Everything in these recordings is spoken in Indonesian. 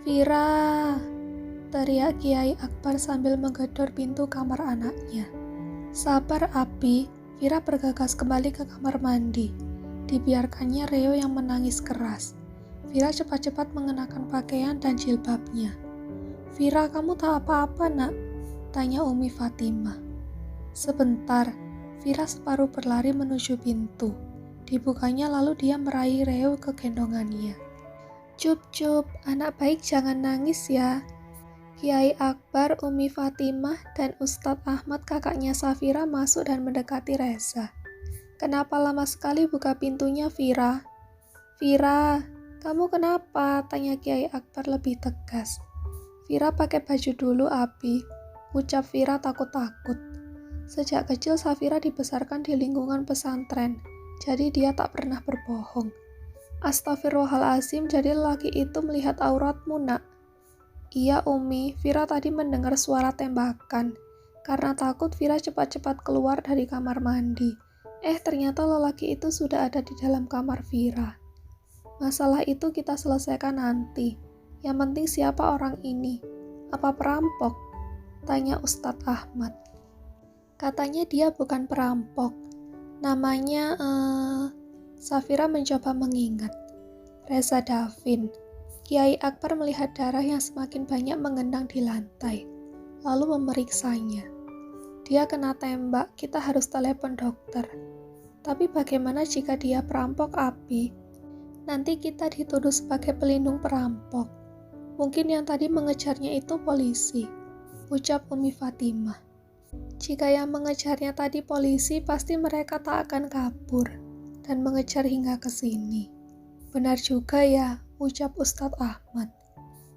Vira, teriak Kiai Akbar sambil menggedor pintu kamar anaknya. Sabar Abi, Vira bergegas kembali ke kamar mandi. Dibiarkannya Reo yang menangis keras. Vira cepat-cepat mengenakan pakaian dan jilbabnya. Vira, kamu tak apa-apa nak? Tanya Umi Fatimah. Sebentar, Vira separuh berlari menuju pintu. Dibukanya lalu dia meraih Reo ke gendongannya. Cup, anak baik jangan nangis ya. Kiai Akbar, Umi Fatimah, dan Ustadz Ahmad kakaknya Safira masuk dan mendekati Reza. Kenapa lama sekali buka pintunya, Vira? Vira, kamu kenapa? Tanya Kiai Akbar lebih tegas. Vira pakai baju dulu, Abi. Ucap Vira takut-takut. Sejak kecil Safira dibesarkan di lingkungan pesantren, jadi dia tak pernah berbohong. Astagfirullahaladzim, jadi lelaki itu melihat auratmu, nak. Iya, Umi, Vira tadi mendengar suara tembakan. Karena takut, Vira cepat-cepat keluar dari kamar mandi. Ternyata lelaki itu sudah ada di dalam kamar Vira. Masalah itu kita selesaikan nanti. Yang penting siapa orang ini? Apa perampok? Tanya Ustadz Ahmad. Katanya dia bukan perampok. Namanya, Safira mencoba mengingat. Reza Davin. Kiai Akbar melihat darah yang semakin banyak mengendang di lantai, lalu memeriksanya. Dia kena tembak, kita harus telepon dokter. Tapi bagaimana jika dia perampok, Abi? Nanti kita dituduh sebagai pelindung perampok. Mungkin yang tadi mengejarnya itu polisi, ucap Umi Fatimah. Jika yang mengejarnya tadi polisi, pasti mereka tak akan kabur dan mengejar hingga ke sini. Benar juga ya, ucap Ustadz Ahmad.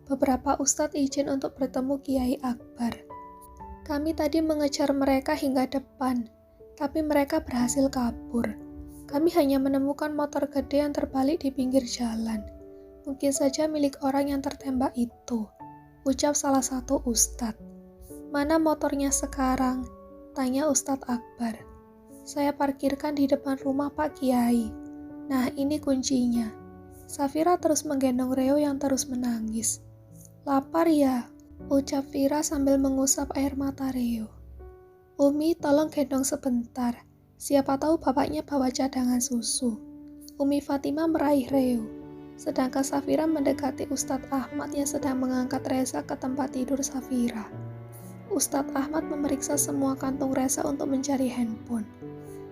Beberapa ustadz izin untuk bertemu Kiai Akbar. Kami tadi mengejar mereka hingga depan, tapi mereka berhasil kabur. Kami hanya menemukan motor gede yang terbalik di pinggir jalan. Mungkin saja milik orang yang tertembak itu, ucap salah satu ustadz. Mana motornya sekarang? Tanya Ustadz Akbar. Saya parkirkan di depan rumah Pak Kiai. Nah, ini kuncinya. Safira terus menggendong Reo yang terus menangis. Lapar ya? Ucap Vira sambil mengusap air mata Reo. Umi, tolong gendong sebentar. Siapa tahu bapaknya bawa cadangan susu. Umi Fatimah meraih Reo. Sedangkan Safira mendekati Ustadz Ahmad yang sedang mengangkat Reza ke tempat tidur Safira. Ustadz Ahmad memeriksa semua kantung Reza untuk mencari handphone.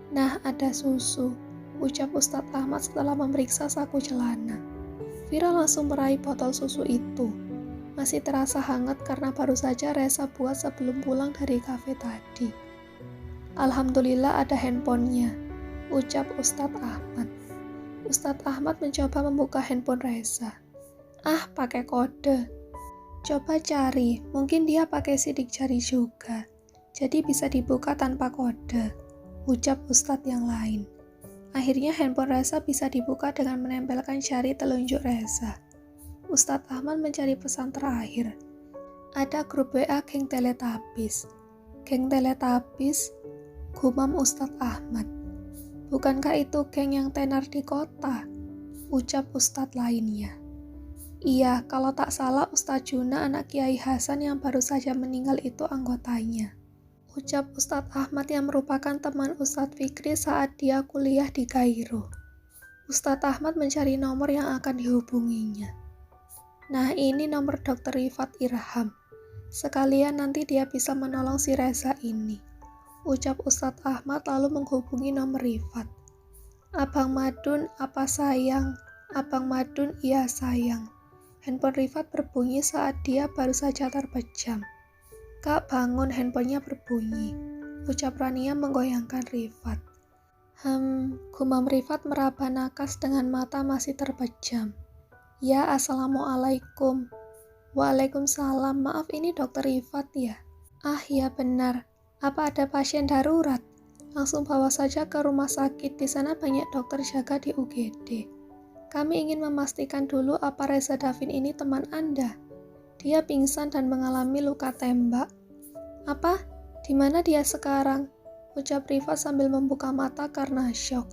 Nah, ada susu, ucap Ustadz Ahmad setelah memeriksa saku celana. Vira langsung meraih botol susu itu. Masih terasa hangat karena baru saja Reza buat sebelum pulang dari kafe tadi. Alhamdulillah ada handphonenya, ucap Ustadz Ahmad. Ustadz Ahmad mencoba membuka handphone Reza. Pakai kode. Coba cari, mungkin dia pakai sidik jari juga. Jadi bisa dibuka tanpa kode, ucap Ustadz yang lain. Akhirnya handphone Reza bisa dibuka dengan menempelkan jari telunjuk Reza. Ustadz Ahmad mencari pesan terakhir. Ada grup WA geng Teletubbies. Geng Teletubbies, gumam Ustadz Ahmad. Bukankah itu geng yang tenar di kota? Ucap Ustadz lainnya. Iya, kalau tak salah Ustadz Juna anak Kiai Hasan yang baru saja meninggal itu anggotanya. Ucap Ustadz Ahmad yang merupakan teman Ustadz Fikri saat dia kuliah di Kairo. Ustadz Ahmad mencari nomor yang akan dihubunginya. Nah, ini nomor Dr. Rifat Irham. Sekalian nanti dia bisa menolong si Reza ini. Ucap Ustadz Ahmad lalu menghubungi nomor Rifat. Abang Madun, apa sayang? Abang Madun, iya sayang. Handphone Rifat berbunyi saat dia baru saja terpejam. Kak bangun, handphonenya berbunyi. Ucap Rania menggoyangkan Rifat. Gumam Rifat meraba nakas dengan mata masih terpejam. Ya, assalamualaikum. Waalaikumsalam, maaf ini dokter Rifat ya? Ya benar. Apa ada pasien darurat? Langsung bawa saja ke rumah sakit, di sana banyak dokter jaga di UGD. Kami ingin memastikan dulu apa Reza Davin ini teman Anda. Dia pingsan dan mengalami luka tembak. Apa? Di mana dia sekarang? Ucap Rifat sambil membuka mata karena syok.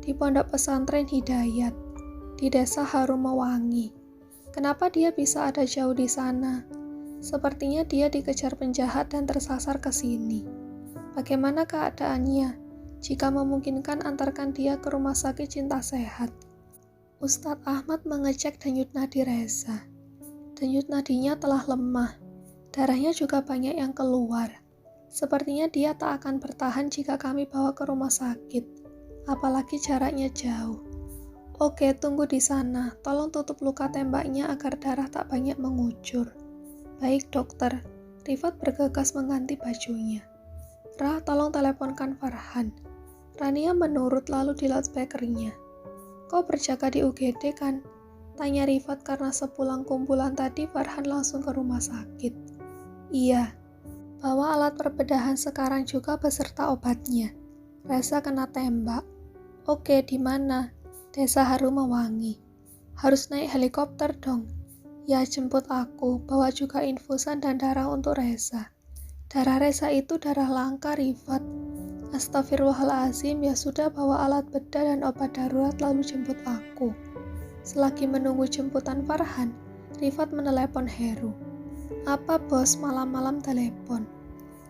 Di pondok pesantren Hidayat, di desa Harumewangi. Kenapa dia bisa ada jauh di sana? Sepertinya dia dikejar penjahat dan tersasar ke sini. Bagaimana keadaannya? Jika memungkinkan, antarkan dia ke rumah sakit Cinta Sehat. Ustadz Ahmad mengecek denyut nadi Reza. Denyut nadinya telah lemah. Darahnya juga banyak yang keluar. Sepertinya dia tak akan bertahan jika kami bawa ke rumah sakit. Apalagi jaraknya jauh. Oke, tunggu di sana. Tolong tutup luka tembaknya agar darah tak banyak mengucur. Baik, dokter. Rifat bergegas mengganti bajunya. Rah, tolong teleponkan Farhan. Rania menurut lalu di loudspeakernya. Kau berjaga di UGD kan? Tanya Rifat karena sepulang kumpulan tadi Farhan langsung ke rumah sakit. Iya. Bawa alat perbedahan sekarang juga beserta obatnya. Reza kena tembak. Oke, di mana? Desa Harumawangi. Harus naik helikopter dong. Ya, jemput aku. Bawa juga infusan dan darah untuk Reza. Darah Reza itu darah langka, Rifat. Astagfirullahaladzim, ya sudah bawa alat bedah dan obat darurat lalu jemput aku. Selagi menunggu jemputan Farhan, Rifat menelepon Heru. Apa bos, malam-malam telepon?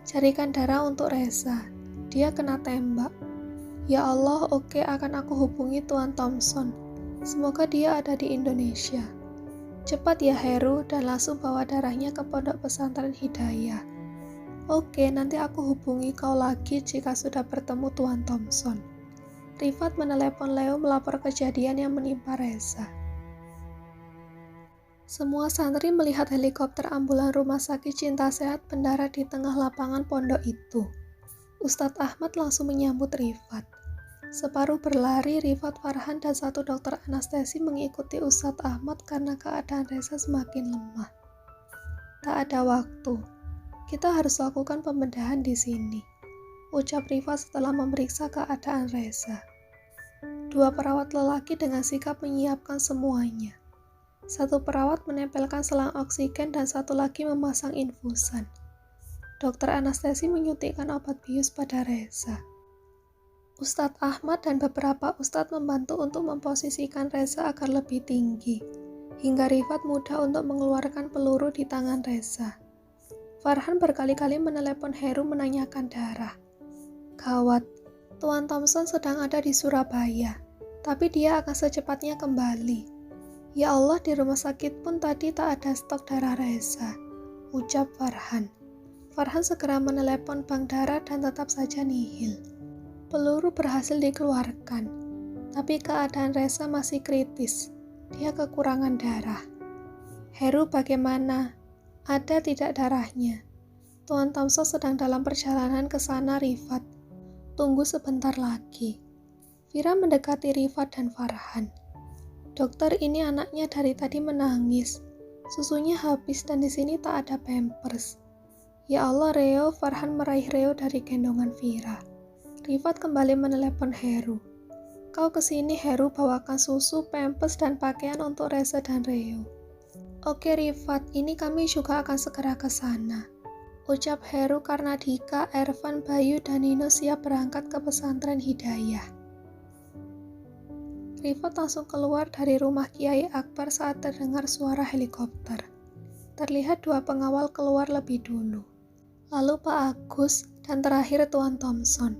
Carikan darah untuk Reza. Dia kena tembak. Ya Allah, oke, akan aku hubungi Tuan Thompson. Semoga dia ada di Indonesia. Cepat ya Heru, dan langsung bawa darahnya ke pondok pesantren Hidayah. Oke, nanti aku hubungi kau lagi jika sudah bertemu Tuan Thompson. Rifat menelepon Leo melapor kejadian yang menimpa Reza. Semua santri melihat helikopter ambulan rumah sakit Cinta Sehat mendarat di tengah lapangan pondok itu. Ustadz Ahmad langsung menyambut Rifat. Separuh berlari, Rifat, Farhan, dan satu dokter anestesi mengikuti Ustadz Ahmad karena keadaan Reza semakin lemah. Tak ada waktu. Kita harus lakukan pembedahan di sini, ucap Rifat setelah memeriksa keadaan Reza. Dua perawat lelaki dengan sikap menyiapkan semuanya. Satu perawat menempelkan selang oksigen dan satu lagi memasang infusan. Dokter anestesi menyuntikkan obat bius pada Reza. Ustadz Ahmad dan beberapa ustadz membantu untuk memposisikan Reza agar lebih tinggi, hingga Rifat mudah untuk mengeluarkan peluru di tangan Reza. Farhan berkali-kali menelepon Heru menanyakan darah. Gawat, Tuan Thompson sedang ada di Surabaya, tapi dia akan secepatnya kembali. Ya Allah, di rumah sakit pun tadi tak ada stok darah Reza, ucap Farhan. Farhan segera menelepon bank darah dan tetap saja nihil. Peluru berhasil dikeluarkan, tapi keadaan Reza masih kritis. Dia kekurangan darah. Heru bagaimana? Ada tidak darahnya? Tuan Thompson sedang dalam perjalanan ke sana, Rifat. Tunggu sebentar lagi. Vira mendekati Rifat dan Farhan. Dokter, ini anaknya dari tadi menangis. Susunya habis dan di sini tak ada pampers. Ya Allah, Reo. Farhan meraih Reo dari gendongan Vira. Rifat kembali menelepon Heru. Kau kesini Heru, bawakan susu, pampers, dan pakaian untuk Reza dan Reo. Oke Rifat, ini kami juga akan segera ke sana, ucap Heru karena Dika, Ervan, Bayu, dan Nino siap berangkat ke pesantren Hidayah. Rifat langsung keluar dari rumah Kiai Akbar saat terdengar suara helikopter. Terlihat dua pengawal keluar lebih dulu. Lalu Pak Agus, dan terakhir Tuan Thompson.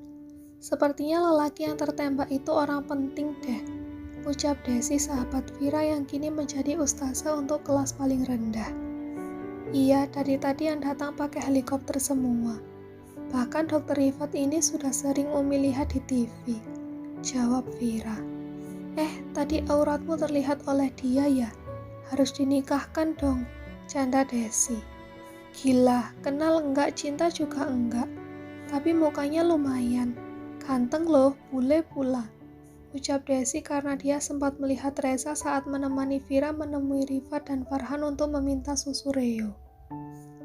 Sepertinya lelaki yang tertembak itu orang penting deh, ucap Desi sahabat Vira yang kini menjadi ustazah untuk kelas paling rendah. Iya, dari tadi yang datang pakai helikopter semua. Bahkan dokter Rifat ini sudah sering Umi lihat di TV, jawab Vira. Tadi auratmu terlihat oleh dia ya? Harus dinikahkan dong, canda Desi. Gila, kenal enggak, cinta juga enggak. Tapi mukanya lumayan. Ganteng loh, bule pula, ucap Desi karena dia sempat melihat Reza saat menemani Vira menemui Rifat dan Farhan untuk meminta susu Reo.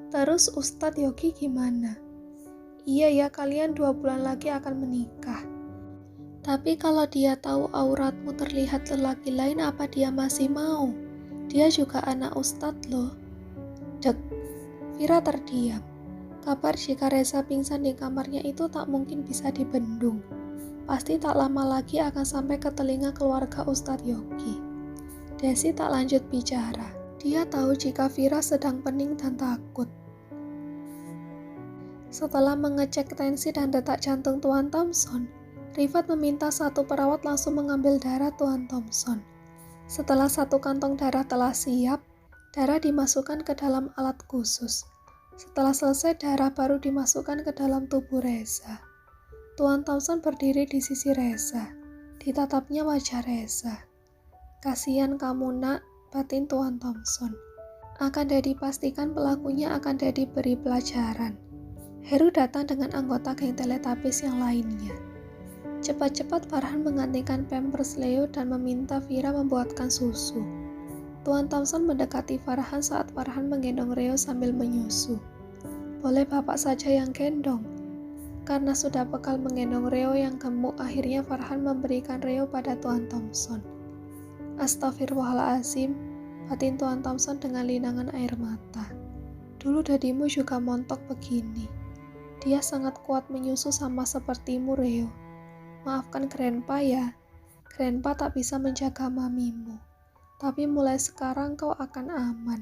Terus Ustadz Yogi gimana? Iya ya, kalian 2 bulan lagi akan menikah. Tapi kalau dia tahu auratmu terlihat lelaki lain, apa dia masih mau? Dia juga anak Ustadz loh. Dek, Vira terdiam. Kabar jika Reza pingsan di kamarnya itu tak mungkin bisa dibendung. Pasti tak lama lagi akan sampai ke telinga keluarga Ustadz Yogi. Desi tak lanjut bicara. Dia tahu jika Vira sedang pening dan takut. Setelah mengecek tensi dan detak jantung Tuan Thompson, Rifat meminta satu perawat langsung mengambil darah Tuan Thompson. Setelah satu kantong darah telah siap, darah dimasukkan ke dalam alat khusus. Setelah selesai, darah baru dimasukkan ke dalam tubuh Reza. Tuan Thompson berdiri di sisi Reza. Ditatapnya wajah Reza. "Kasihan kamu nak," batin Tuan Thompson. "Akan Daddy pastikan pelakunya akan Daddy beri pelajaran." Heru datang dengan anggota geng Teletubbies yang lainnya. Cepat-cepat Farhan menggantikan Pampers Leo dan meminta Vira membuatkan susu. Tuan Thompson mendekati Farhan saat Farhan menggendong Leo sambil menyusu. "Boleh bapak saja yang gendong?" Karena sudah bekal menggendong Leo yang gemuk, akhirnya Farhan memberikan Leo pada Tuan Thompson. "Astagfirullahaladzim," batin Tuan Thompson dengan linangan air mata. "Dulu dadimu juga montok begini. Dia sangat kuat menyusu sama sepertimu, Leo. Maafkan Grandpa ya. Grandpa tak bisa menjaga mamimu. Tapi mulai sekarang kau akan aman."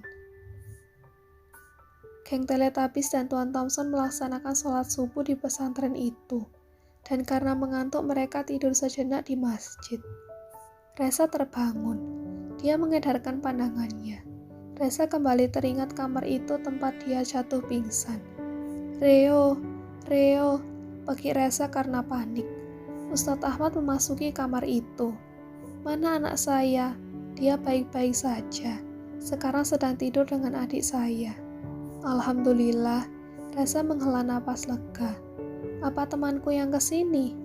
Geng Teletubbies dan Tuan Thompson melaksanakan sholat subuh di pesantren itu. Dan karena mengantuk mereka tidur sejenak di masjid. Reza terbangun. Dia mengedarkan pandangannya. Reza kembali teringat kamar itu tempat dia jatuh pingsan. Reo, bagi Reza karena panik. Ustadz Ahmad memasuki kamar itu. "Mana anak saya? Dia baik-baik saja. Sekarang sedang tidur dengan adik saya." "Alhamdulillah," Reza menghela napas lega. "Apa temanku yang kesini?"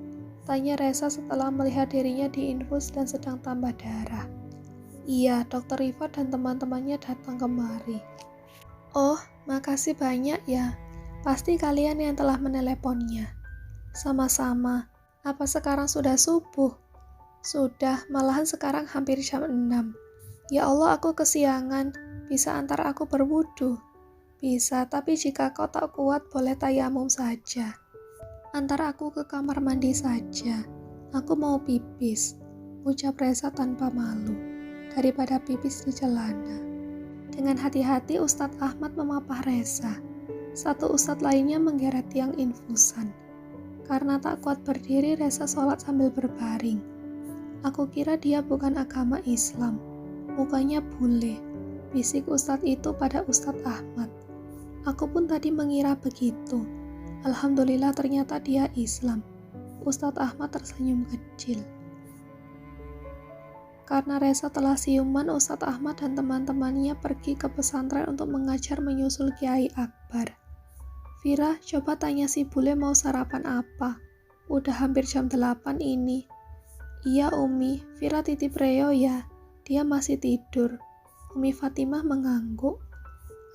tanya Reza setelah melihat dirinya diinfus dan sedang tambah darah. "Iya, Dokter Rifat dan teman-temannya datang kemari." "Oh, makasih banyak ya. Pasti kalian yang telah meneleponnya." "Sama-sama. Apa sekarang sudah subuh?" "Sudah, malahan sekarang hampir jam 6. Ya Allah, aku kesiangan. Bisa antar aku berwudu?" "Bisa, tapi jika kau tak kuat boleh tayamum saja." "Antar aku ke kamar mandi saja. Aku mau pipis," ucap Reza tanpa malu. "Daripada pipis di celana." Dengan hati-hati Ustadz Ahmad memapah Reza. Satu ustadz lainnya menggeret tiang infusan. Karena tak kuat berdiri, Reza sholat sambil berbaring. "Aku kira dia bukan agama Islam. Mukanya bule," bisik ustadz itu pada Ustadz Ahmad. "Aku pun tadi mengira begitu. Alhamdulillah ternyata dia Islam." Ustadz Ahmad tersenyum kecil. Karena Reza telah siuman, Ustadz Ahmad dan teman-temannya pergi ke pesantren untuk mengajar menyusul Kiai Akbar. "Vira, coba tanya si bule mau sarapan apa. Udah hampir jam 8 ini." "Iya Umi, Vira titip Reo ya. Dia masih tidur." Umi Fatimah mengangguk.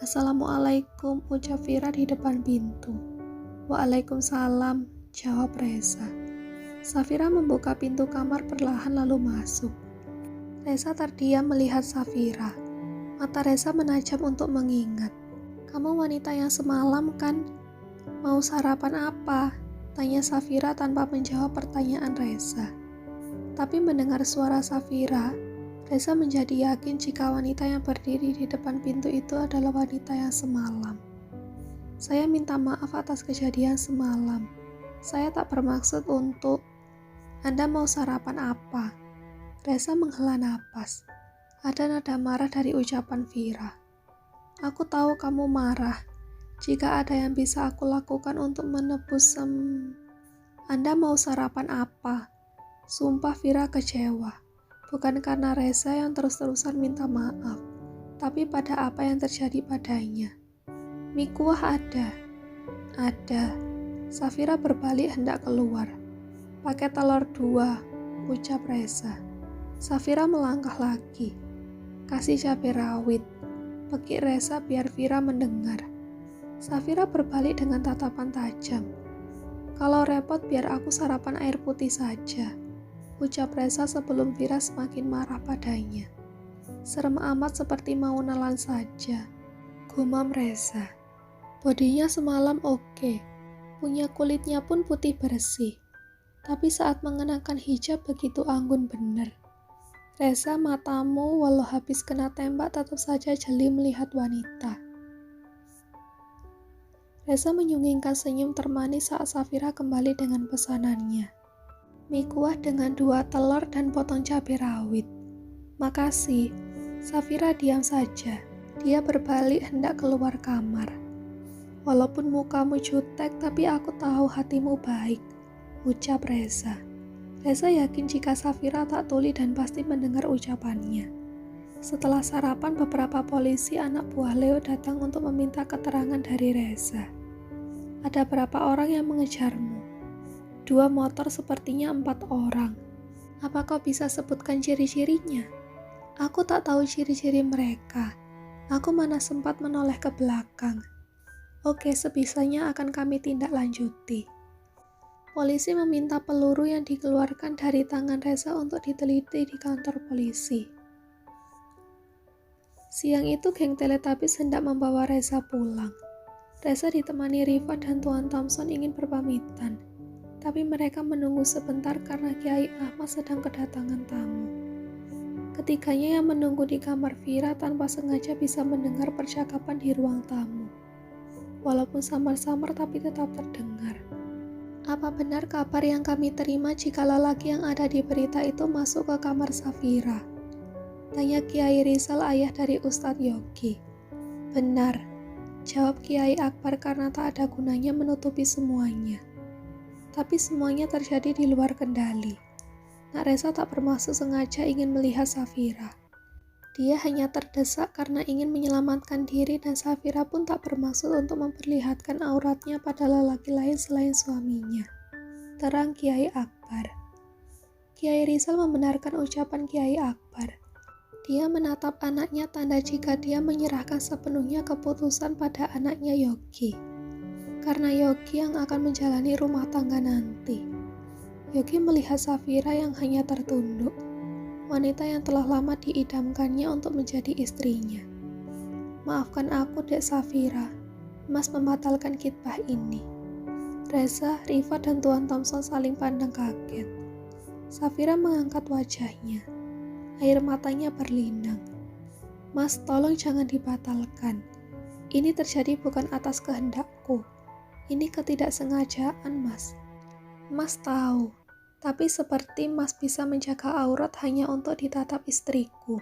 "Assalamualaikum," ucap Vira di depan pintu. "Waalaikumsalam," jawab Reza. Safira membuka pintu kamar perlahan lalu masuk. Reza terdiam melihat Safira. Mata Reza menajam untuk mengingat. "Kamu wanita yang semalam kan? Mau sarapan apa?" tanya Safira tanpa menjawab pertanyaan Reza. Tapi mendengar suara Safira, Reza menjadi yakin jika wanita yang berdiri di depan pintu itu adalah wanita yang semalam. "Saya minta maaf atas kejadian semalam. Saya tak bermaksud untuk..." "Anda mau sarapan apa?" Reza menghela napas. Ada nada marah dari ucapan Vira. "Aku tahu kamu marah. Jika ada yang bisa aku lakukan untuk menebus Anda mau sarapan apa?" Sumpah Vira kecewa. Bukan karena Reza yang terus-terusan minta maaf, tapi pada apa yang terjadi padanya. "Mie kuah ada." "Ada." Safira berbalik hendak keluar. "Pakai telur 2, ucap Reza. Safira melangkah lagi. "Kasih cabai rawit," pekik Reza biar Vira mendengar. Safira berbalik dengan tatapan tajam. "Kalau repot biar aku sarapan air putih saja," ucap Reza sebelum Vira semakin marah padanya. "Serem amat seperti mau nelan saja," gumam Reza. Bodinya semalam oke, punya kulitnya pun putih bersih. Tapi saat mengenakan hijab begitu anggun bener. Reza, matamu walau habis kena tembak tetap saja jeli melihat wanita. Reza menyunggingkan senyum termanis saat Safira kembali dengan pesanannya. Mie kuah dengan 2 telur dan potong cabai rawit. Makasih. Safira diam saja. Dia berbalik hendak keluar kamar. Walaupun mukamu jutek, tapi aku tahu hatimu baik, ucap Reza. Reza yakin jika Safira tak tuli dan pasti mendengar ucapannya. Setelah sarapan, beberapa polisi anak buah Leo datang untuk meminta keterangan dari Reza. Ada berapa orang yang mengejarmu? 2 motor, sepertinya 4 orang. Apa kau bisa sebutkan ciri-cirinya? Aku tak tahu ciri-ciri mereka. Aku mana sempat menoleh ke belakang. Oke, sebisanya akan kami tindak lanjuti. Polisi meminta peluru yang dikeluarkan dari tangan Reza untuk diteliti di kantor polisi. Siang itu geng Teletubbies hendak membawa Reza pulang. Reza ditemani Riva dan Tuan Thompson ingin berpamitan, tapi mereka menunggu sebentar karena Kiai Ahmad sedang kedatangan tamu. Ketiganya yang menunggu di kamar Vira tanpa sengaja bisa mendengar percakapan di ruang tamu. Walaupun samar-samar tapi tetap terdengar. Apa benar kabar yang kami terima jika lelaki yang ada di berita itu masuk ke kamar Safira? Tanya Kiai Rizal, ayah dari Ustadz Yogi. Benar, jawab Kiai Akbar karena tak ada gunanya menutupi semuanya. Tapi semuanya terjadi di luar kendali. Nak Reza tak bermaksud sengaja ingin melihat Safira. Dia hanya terdesak karena ingin menyelamatkan diri dan Safira pun tak bermaksud untuk memperlihatkan auratnya pada lelaki lain selain suaminya. Terang Kiai Akbar. Kiai Rizal membenarkan ucapan Kiai Akbar. Dia menatap anaknya tanda jika dia menyerahkan sepenuhnya keputusan pada anaknya Yogi. Karena Yogi yang akan menjalani rumah tangga nanti. Yogi melihat Safira yang hanya tertunduk. Wanita yang telah lama diidamkannya untuk menjadi istrinya. Maafkan aku, Dek Safira. Mas membatalkan khitbah ini. Reza, Riva, dan Tuan Thompson saling pandang kaget. Safira mengangkat wajahnya. Air matanya berlinang. Mas, tolong jangan dibatalkan. Ini terjadi bukan atas kehendakku. Ini ketidaksengajaan, Mas. Mas tahu. Tapi seperti Mas bisa menjaga aurat hanya untuk ditatap istriku,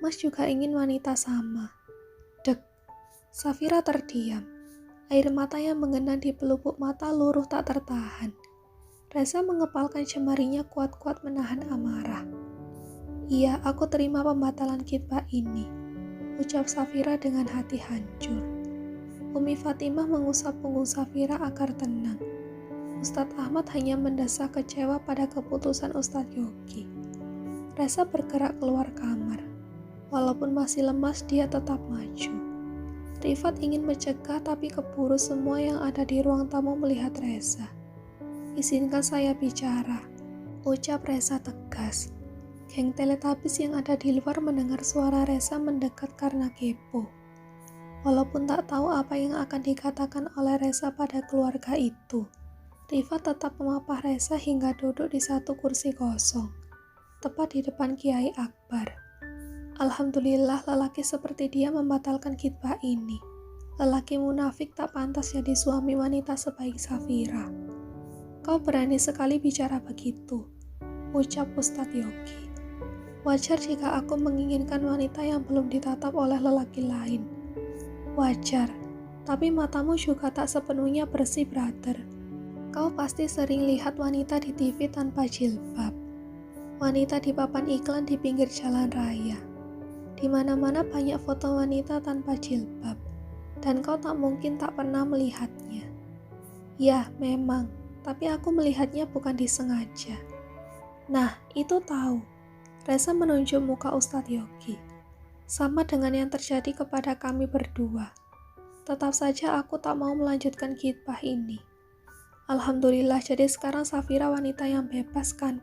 Mas juga ingin wanita sama. Dek. Safira terdiam. Air mata yang mengenang di pelupuk mata luruh tak tertahan. Reza mengepalkan jemarinya kuat-kuat menahan amarah. Iya, aku terima pembatalan khitbah ini, ucap Safira dengan hati hancur. Umi Fatimah mengusap punggung Safira agar tenang. Ustadz Ahmad hanya mendesak kecewa pada keputusan Ustadz Yogi. Reza bergerak keluar kamar. Walaupun masih lemas, dia tetap maju. Rifat ingin mencegah tapi keburu semua yang ada di ruang tamu melihat Reza. Izinkan saya bicara, ucap Reza tegas. Geng Teletubbies yang ada di luar mendengar suara Reza mendekat karena kepo. Walaupun tak tahu apa yang akan dikatakan oleh Reza pada keluarga itu, Riva tetap memapah Reza hingga duduk di satu kursi kosong, tepat di depan Kiai Akbar. Alhamdulillah lelaki seperti dia membatalkan khitbah ini. Lelaki munafik tak pantas jadi suami wanita sebaik Safira. Kau berani sekali bicara begitu, ucap Ustadz Yogi. Wajar jika aku menginginkan wanita yang belum ditatap oleh lelaki lain. Wajar, tapi matamu juga tak sepenuhnya bersih, brother. Kau pasti sering lihat wanita di TV tanpa jilbab. Wanita di papan iklan di pinggir jalan raya. Di mana-mana banyak foto wanita tanpa jilbab. Dan kau tak mungkin tak pernah melihatnya. Ya, memang. Tapi aku melihatnya bukan disengaja. Nah, itu tahu. Reza menunjuk muka Ustadz Yogi. Sama dengan yang terjadi kepada kami berdua. Tetap saja aku tak mau melanjutkan khitbah ini. Alhamdulillah, jadi sekarang Safira wanita yang bebas kan?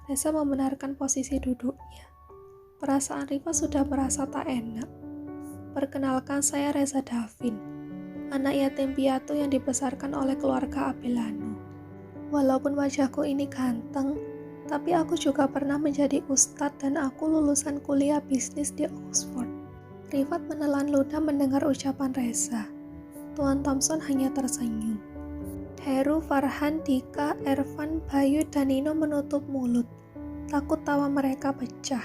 Reza membenarkan posisi duduknya. Perasaan Riva sudah merasa tak enak. Perkenalkan, saya Reza Davin, anak yatim piatu yang dibesarkan oleh keluarga Abelano. Walaupun wajahku ini ganteng, tapi aku juga pernah menjadi ustadz dan aku lulusan kuliah bisnis di Oxford. Rifat menelan ludah mendengar ucapan Reza. Tuan Thompson hanya tersenyum. Heru, Farhan, Dika, Ervan, Bayu, dan Nino menutup mulut. Takut tawa mereka pecah.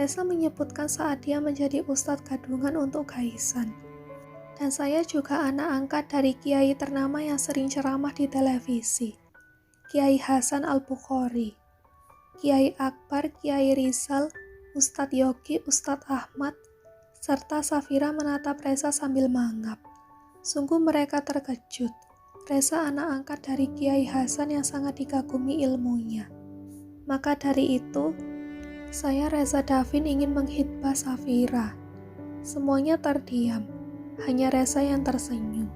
Reza menyebutkan saat dia menjadi ustadz gadungan untuk Gaisan. Dan saya juga anak angkat dari kiai ternama yang sering ceramah di televisi. Kiai Hasan Al-Bukhari, Kiai Akbar, Kiai Rizal, Ustadz Yogi, Ustadz Ahmad, serta Safira menatap Reza sambil mangap. Sungguh mereka terkejut. Reza anak angkat dari Kiai Hasan yang sangat dikagumi ilmunya. Maka dari itu, saya Reza Davin ingin menghitbah Safira. Semuanya terdiam, hanya Reza yang tersenyum.